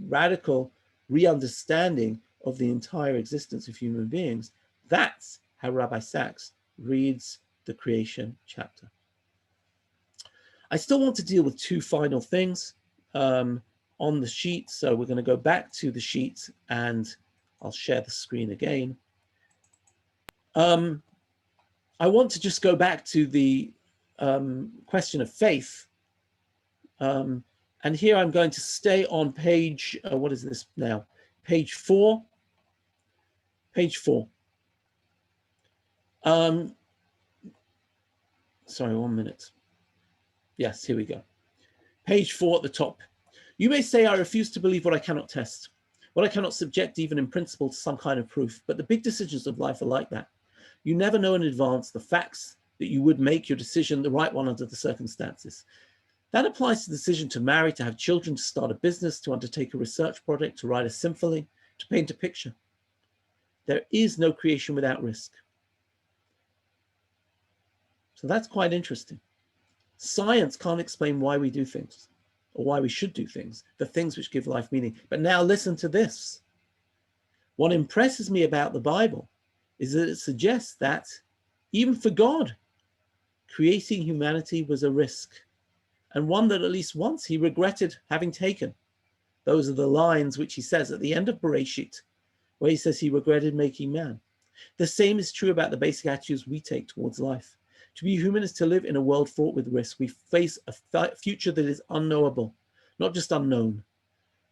radical re-understanding of the entire existence of human beings. That's how Rabbi Sachs reads the creation chapter. I still want to deal with 2 final things on the sheet. So we're going to go back to the sheet and I'll share the screen again. I want to just go back to the question of faith. And here I'm going to stay on page, what is this now? Page 4. Page 4. Sorry, 1 minute. Yes, here we go. Page 4 at the top. You may say, I refuse to believe what I cannot test, what I cannot subject even in principle to some kind of proof, but the big decisions of life are like that. You never know in advance the facts that you would make your decision the right one under the circumstances. That applies to the decision to marry, to have children, to start a business, to undertake a research project, to write a symphony, to paint a picture. There is no creation without risk. So that's quite interesting. Science can't explain why we do things or why we should do things, the things which give life meaning. But now listen to this. What impresses me about the Bible is that it suggests that even for God, creating humanity was a risk, and one that at least once he regretted having taken. Those are the lines which he says at the end of Bereshit, where he says he regretted making man. The same is true about the basic attitudes we take towards life. To be human is to live in a world fraught with risk. We face a future that is unknowable, not just unknown.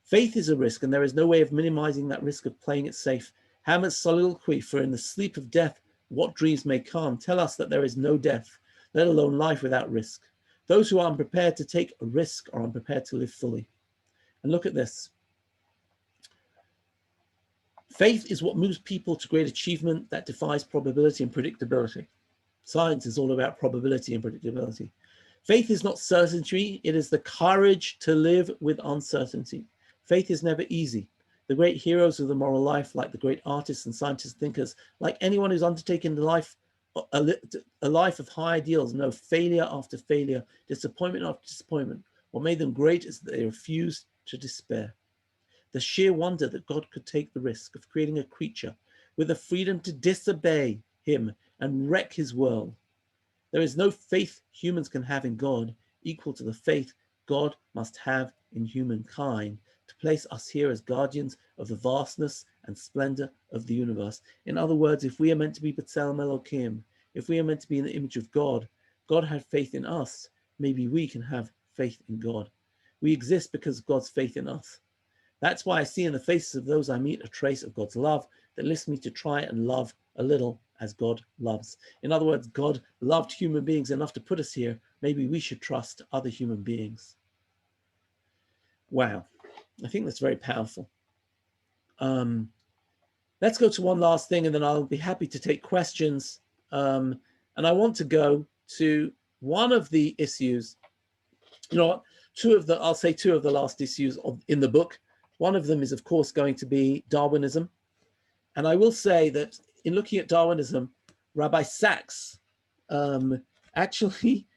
Faith is a risk, and there is no way of minimizing that risk of playing it safe. Hammond's soliloquy, for in the sleep of death, what dreams may come, tell us that there is no death, let alone life without risk. Those who are unprepared to take a risk are unprepared to live fully. And look at this. Faith is what moves people to great achievement that defies probability and predictability. Science is all about probability and predictability. Faith is not certainty, it is the courage to live with uncertainty. Faith is never easy. The great heroes of the moral life, like the great artists and scientists, thinkers, like anyone who's undertaken the life, a life of high ideals, know failure after failure, disappointment after disappointment. What made them great is that they refused to despair. The sheer wonder that God could take the risk of creating a creature with the freedom to disobey him and wreck his world. There is no faith humans can have in God equal to the faith God must have in humankind to place us here as guardians of the vastness and splendor of the universe. In other words, if we are meant to be B'Tselem Elokim, if we are meant to be in the image of God, God had faith in us, maybe we can have faith in God. We exist because of God's faith in us. That's why I see in the faces of those I meet a trace of God's love that lifts me to try and love a little as God loves. In other words, God loved human beings enough to put us here. Maybe we should trust other human beings. Wow, I think that's very powerful. Let's go to one last thing and then I'll be happy to take questions. And I want to go to one of the issues, you know, I'll say two of the last issues in the book. One of them is, of course, going to be Darwinism. And I will say that in looking at Darwinism, Rabbi Sachs actually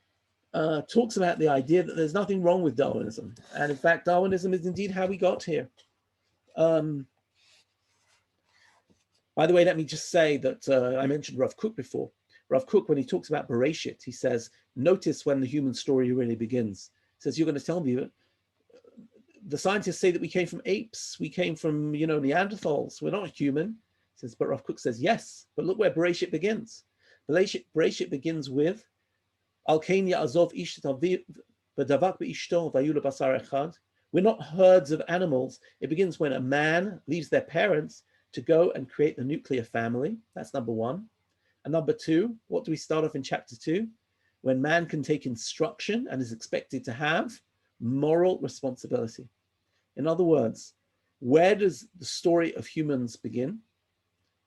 talks about the idea that there's nothing wrong with Darwinism. And in fact, Darwinism is indeed how we got here. By the way, let me just say that I mentioned Rav Kook before. Rav Kook, when he talks about Bereshit, he says, notice when the human story really begins. He says, you're going to tell me that the scientists say that we came from apes, we came from, Neanderthals, we're not human. He says, but Rav Kook says, yes, but look where Bereshit begins. Bereshit begins with, Al-Kain Ya'azov Ish Taviv V'Davak B'Ishto V'Ayula Basar Echad. We're not herds of animals. It begins when a man leaves their parents to go and create the nuclear family. That's number one. And number two, what do we start off in chapter 2? When man can take instruction and is expected to have moral responsibility. In other words, where does the story of humans begin?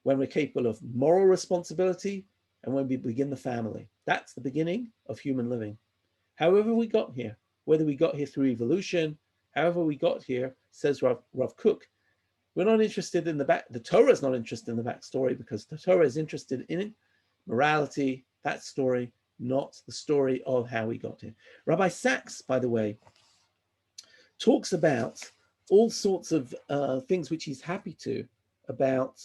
When we're capable of moral responsibility and when we begin the family. That's the beginning of human living. However we got here, whether we got here through evolution, however we got here, says Rav Kook, we're not interested in the Torah is not interested in the backstory because the Torah is interested in morality, that story, not the story of how we got here. Rabbi Sachs, by the way, talks about all sorts of things which he's happy to about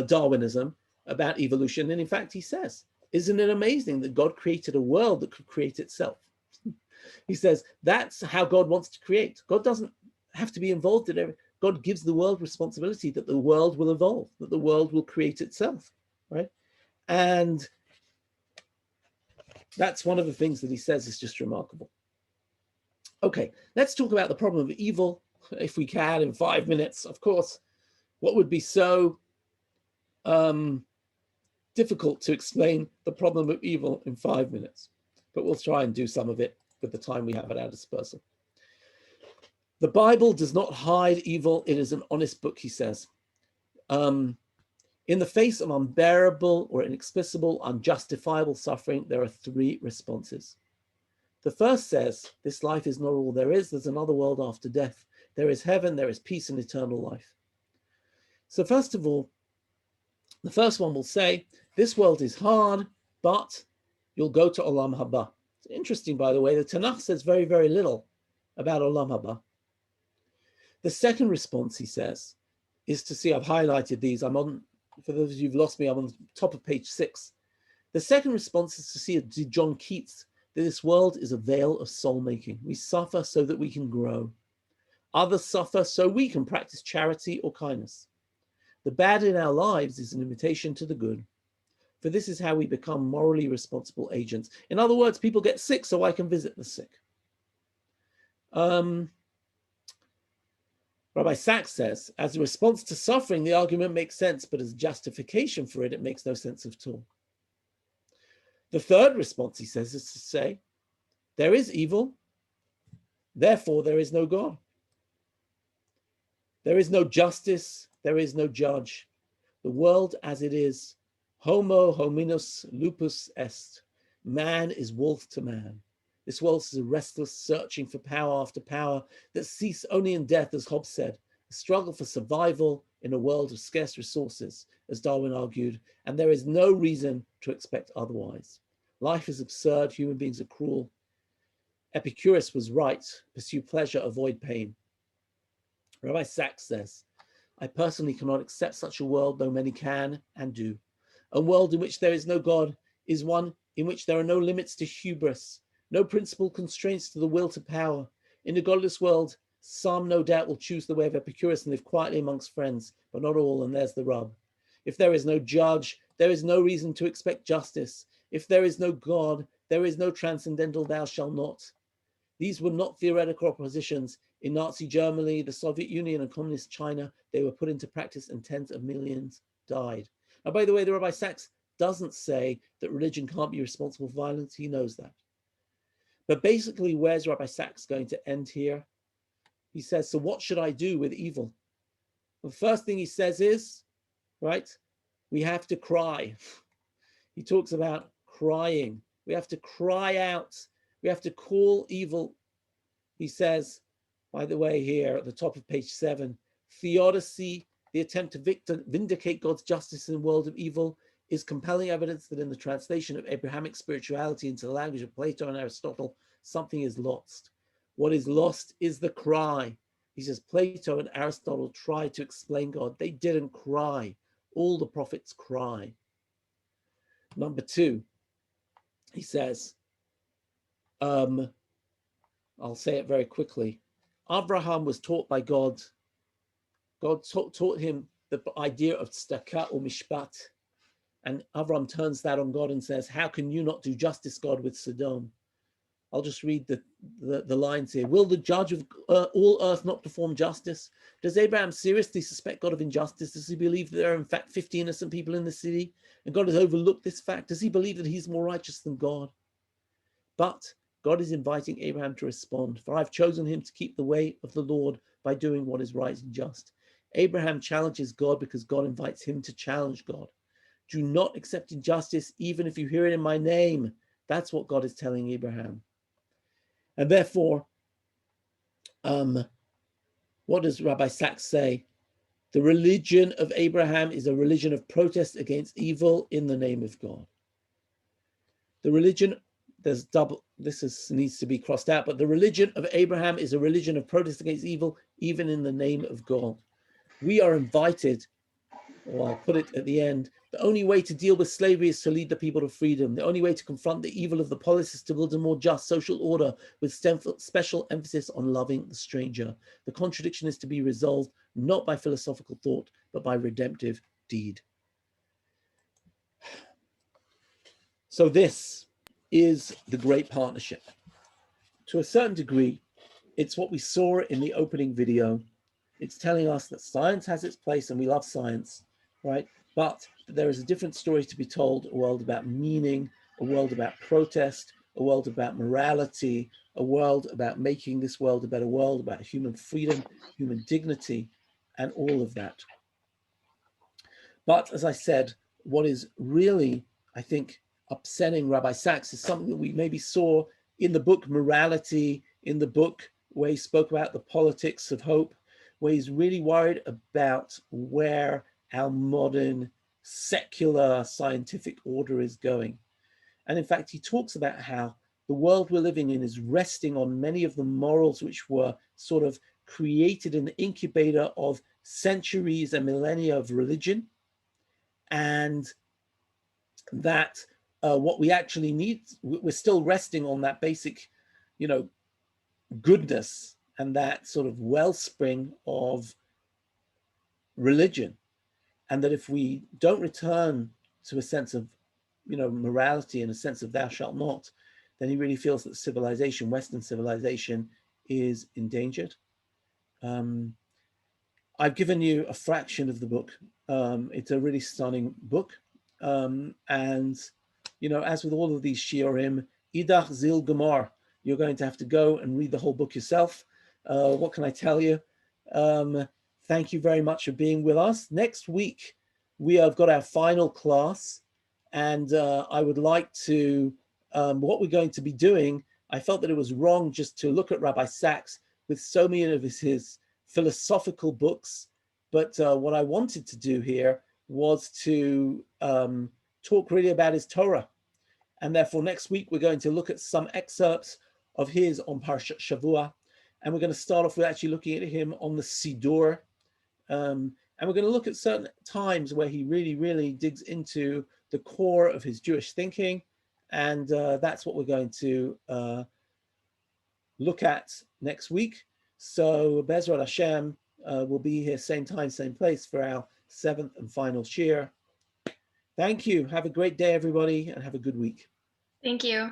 Darwinism, about evolution. And in fact, he says, isn't it amazing that God created a world that could create itself? He says, that's how God wants to create. God doesn't have to be involved in everything. God gives the world responsibility that the world will evolve, that the world will create itself, right? And that's one of the things that he says is just remarkable. Okay, let's talk about the problem of evil, if we can, in 5 minutes. Of course, what would be so difficult to explain the problem of evil in 5 minutes? But we'll try and do some of it with the time we have at our disposal. The Bible does not hide evil. It is an honest book, he says. In the face of unbearable or inexplicable, unjustifiable suffering, there are three responses. The first says, this life is not all there is. There's another world after death. There is heaven, there is peace and eternal life. So first of all, the first one will say, this world is hard, but you'll go to Olam Haba. It's interesting, by the way, the Tanakh says very, very little about Olam Haba. The second response, he says, is to see, I've highlighted these. I'm on, for those of you who've lost me, I'm on the top of page 6. The second response is to see John Keats, that this world is a veil of soul making. We suffer so that we can grow. Others suffer so we can practice charity or kindness. The bad in our lives is an invitation to the good. For this is how we become morally responsible agents. In other words, people get sick so I can visit the sick. Rabbi Sachs says, as a response to suffering, the argument makes sense, but as justification for it, it makes no sense at all. The third response, he says, is to say, there is evil, therefore there is no God. There is no justice, there is no judge. The world as it is, homo hominus lupus est. Man is wolf to man. This world is a restless searching for power after power that cease only in death, as Hobbes said, a struggle for survival in a world of scarce resources, as Darwin argued, and there is no reason to expect otherwise. Life is absurd, human beings are cruel. Epicurus was right, pursue pleasure, avoid pain. Rabbi Sachs says, I personally cannot accept such a world, though many can and do. A world in which there is no God is one in which there are no limits to hubris, no principal constraints to the will to power. In a godless world, some no doubt will choose the way of Epicurus and live quietly amongst friends, but not all, and there's the rub. If there is no judge, there is no reason to expect justice. If there is no God, there is no transcendental thou shalt not. These were not theoretical oppositions. In Nazi Germany, the Soviet Union, and Communist China, they were put into practice and tens of millions died. Now, by the way, the Rabbi Sachs doesn't say that religion can't be responsible for violence. He knows that. But basically, where's Rabbi Sachs going to end here? He says, so what should I do with evil? The first thing he says is, right, we have to cry. He talks about crying. We have to cry out. We have to call evil. He says, by the way, here at the top of page 7, theodicy, the attempt to vindicate God's justice in a world of evil, is compelling evidence that in the translation of Abrahamic spirituality into the language of Plato and Aristotle, something is lost. What is lost is the cry. He says, Plato and Aristotle tried to explain God. They didn't cry. All the prophets cry. Number 2, he says, I'll say it very quickly. Abraham was taught by God. God taught him the idea of tzedakah or mishpat. And Abraham turns that on God and says, how can you not do justice, God, with Sodom? I'll just read the lines here. Will the judge of all earth not perform justice? Does Abraham seriously suspect God of injustice? Does he believe that there are in fact 50 innocent people in the city and God has overlooked this fact? Does he believe that he's more righteous than God? But God is inviting Abraham to respond, for I've chosen him to keep the way of the Lord by doing what is right and just. Abraham challenges God because God invites him to challenge God. Do not accept injustice, even if you hear it in my name. That's what God is telling Abraham. And therefore, what does Rabbi Sachs say? The religion of Abraham is a religion of protest against evil in the name of God. The religion, needs to be crossed out, but the religion of Abraham is a religion of protest against evil, even in the name of God. We are invited, or I'll put it at the end, the only way to deal with slavery is to lead the people to freedom. The only way to confront the evil of the polis is to build a more just social order with special emphasis on loving the stranger. The contradiction is to be resolved not by philosophical thought, but by redemptive deed. So this is the great partnership. To a certain degree, it's what we saw in the opening video. It's telling us that science has its place and we love science, right? But there is a different story to be told, a world about meaning, a world about protest, a world about morality, a world about making this world a better world, about human freedom, human dignity, and all of that. But as I said, what is really, I think, upsetting Rabbi Sachs is something that we maybe saw in the book Morality, in the book where he spoke about the politics of hope, where he's really worried about where our modern secular scientific order is going. And in fact, he talks about how the world we're living in is resting on many of the morals which were sort of created in the incubator of centuries and millennia of religion, and that what we actually need, we're still resting on that basic, goodness and that sort of wellspring of religion. And that if we don't return to a sense of, morality and a sense of thou shalt not, then he really feels that civilization, Western civilization, is endangered. I've given you a fraction of the book. It's a really stunning book. And, as with all of these shiurim, idach zil gemar, you're going to have to go and read the whole book yourself. What can I tell you? Thank you very much for being with us. Next week, we have got our final class, and I would like to, what we're going to be doing, I felt that it was wrong just to look at Rabbi Sachs with so many of his philosophical books, but what I wanted to do here was to talk really about his Torah. And therefore, next week, we're going to look at some excerpts of his on Parshat Shavua. And we're going to start off with actually looking at him on the Siddur. And we're going to look at certain times where he really, really digs into the core of his Jewish thinking. And that's what we're going to look at next week. So Bezrat Hashem will be here same time, same place for our 7th and final shiur. Thank you. Have a great day, everybody, and have a good week. Thank you.